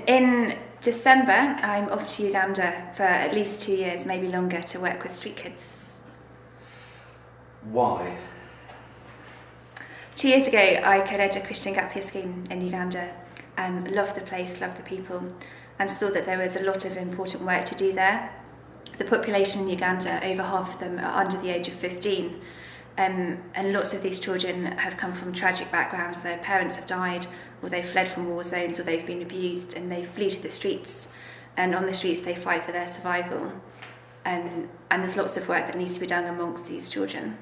In December, I'm off to Uganda for at least 2 years, maybe longer, to work with street kids. Why? 2 years ago, I co-led a Christian gap year scheme in Uganda and loved the place, loved the people, and saw that there was a lot of important work to do there. The population in Uganda, over half of them are under the age of 15, and lots of these children have come from tragic backgrounds. Their parents have died, or they've fled from war zones, or they've been abused, and they flee to the streets. And on the streets, they fight for their survival. And there's lots of work that needs to be done amongst these children.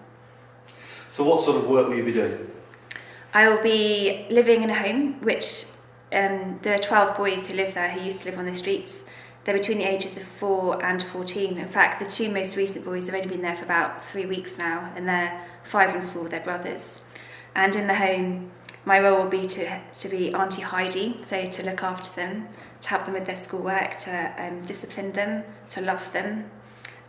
So what sort of work will you be doing? I will be living in a home, which there are 12 boys who live there who used to live on the streets. They're between the ages of 4 and 14. In fact, the two most recent boys have only been there for about 3 weeks now, and they're 5 and 4, they're brothers. And in the home, my role will be to be Auntie Heidi, so to look after them, to help them with their schoolwork, to discipline them, to love them.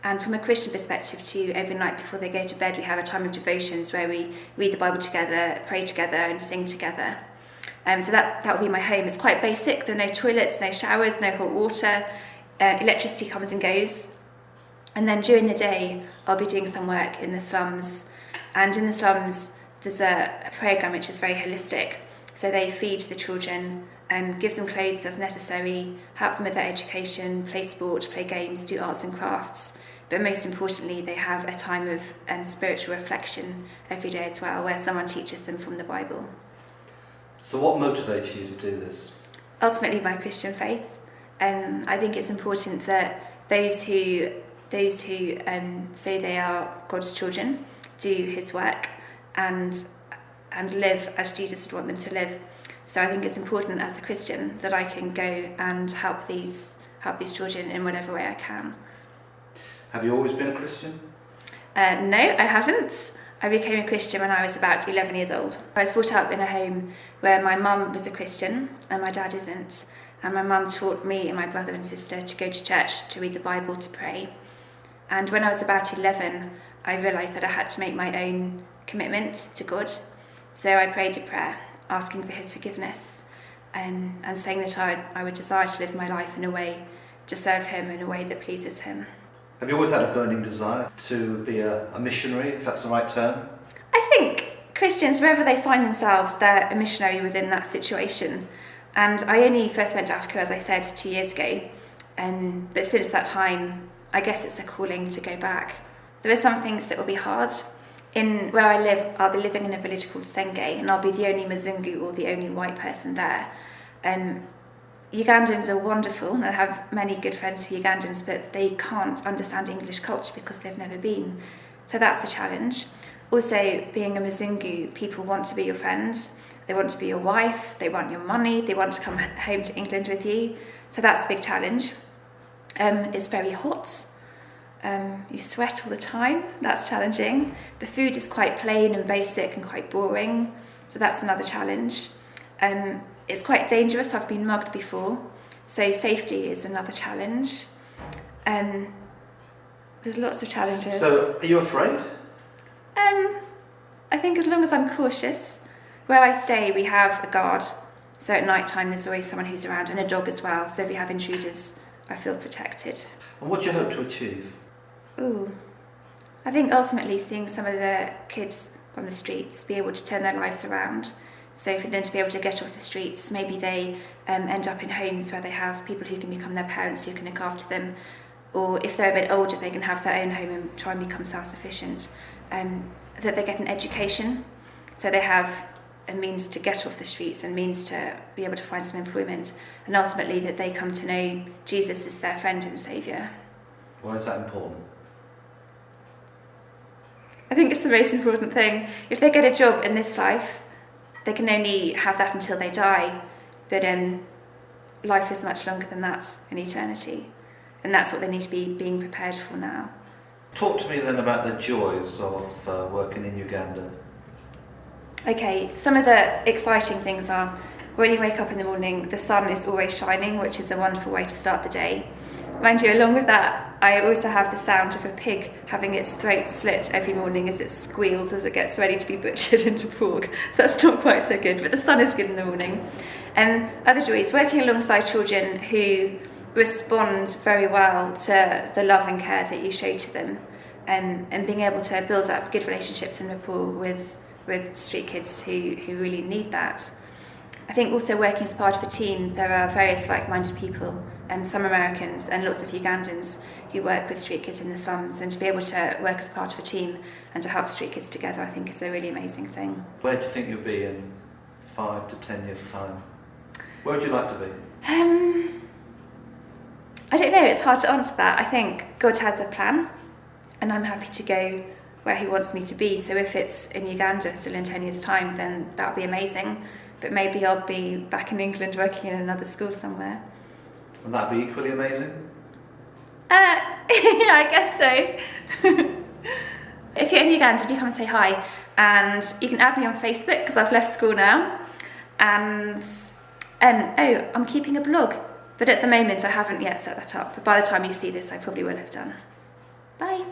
And from a Christian perspective too, every night before they go to bed, we have a time of devotions where we read the Bible together, pray together, and sing together. So that will be my home. It's quite basic. There are no toilets, no showers, no hot water. Electricity comes and goes. And then during the day, I'll be doing some work in the slums. And in the slums, there's a programme which is very holistic. So they feed the children, give them clothes as necessary, help them with their education, play sport, play games, do arts and crafts. But most importantly, they have a time of spiritual reflection every day as well, where someone teaches them from the Bible. So what motivates you to do this? Ultimately, my Christian faith. I think it's important that those who say they are God's children do His work and live as Jesus would want them to live. So I think it's important as a Christian that I can go and help these children in whatever way I can. Have you always been a Christian? No, I haven't. I became a Christian when I was about 11 years old. I was brought up in a home where my mum was a Christian and my dad isn't. And my mum taught me and my brother and sister to go to church, to read the Bible, to pray. And when I was about 11, I realised that I had to make my own commitment to God. So I prayed a prayer, asking for His forgiveness, and saying that I would desire to live my life in a way to serve Him in a way that pleases Him. Have you always had a burning desire to be a missionary, if that's the right term? I think Christians, wherever they find themselves, they're a missionary within that situation. And I only first went to Africa, as I said, 2 years ago. But since that time, I guess it's a calling to go back. There are some things that will be hard. Where I live, I'll be living in a village called Senge, and I'll be the only Mzungu or the only white person there. Ugandans are wonderful, and I have many good friends who are Ugandans, but they can't understand English culture because they've never been. So that's a challenge. Also, being a Mzungu, people want to be your friend, they want to be your wife, they want your money, they want to come home to England with you. So that's a big challenge. It's very hot. You sweat all the time, that's challenging. The food is quite plain and basic and quite boring, so that's another challenge. It's quite dangerous, I've been mugged before, so safety is another challenge. There's lots of challenges. So, are you afraid? I think as long as I'm cautious. Where I stay, we have a guard, so at night time there's always someone who's around, and a dog as well, so if we have intruders, I feel protected. And what do you hope to achieve? I think ultimately seeing some of the kids on the streets be able to turn their lives around. So for them to be able to get off the streets, maybe they end up in homes where they have people who can become their parents, who can look after them. Or if they're a bit older, they can have their own home and try and become self-sufficient. That they get an education, so they have a means to get off the streets and means to be able to find some employment. And ultimately that they come to know Jesus as their friend and saviour. Why is that important? I think it's the most important thing. If they get a job in this life, they can only have that until they die, but life is much longer than that in eternity, and that's what they need to be being prepared for now. Talk to me then about the joys of working in Uganda. Okay, some of the exciting things are when you wake up in the morning, the sun is always shining, which is a wonderful way to start the day. Mind you, along with that, I also have the sound of a pig having its throat slit every morning as it squeals as it gets ready to be butchered into pork. So that's not quite so good, but the sun is good in the morning. And other joys, working alongside children who respond very well to the love and care that you show to them, and being able to build up good relationships and rapport with street kids who really need that. I think also working as part of a team, there are various like-minded people, some Americans and lots of Ugandans who work with street kids in the slums, and to be able to work as part of a team and to help street kids together, I think is a really amazing thing. Where do you think you'll be in 5 to 10 years' time? Where would you like to be? I don't know, it's hard to answer that. I think God has a plan, and I'm happy to go where he wants me to be. So if it's in Uganda still in 10 years' time, then that would be amazing. But maybe I'll be back in England working in another school somewhere. And that'd be equally amazing? Yeah, I guess so. If you're in Uganda, do come and say hi. And you can add me on Facebook because I've left school now. And I'm keeping a blog. But at the moment, I haven't yet set that up. But by the time you see this, I probably will have done. Bye.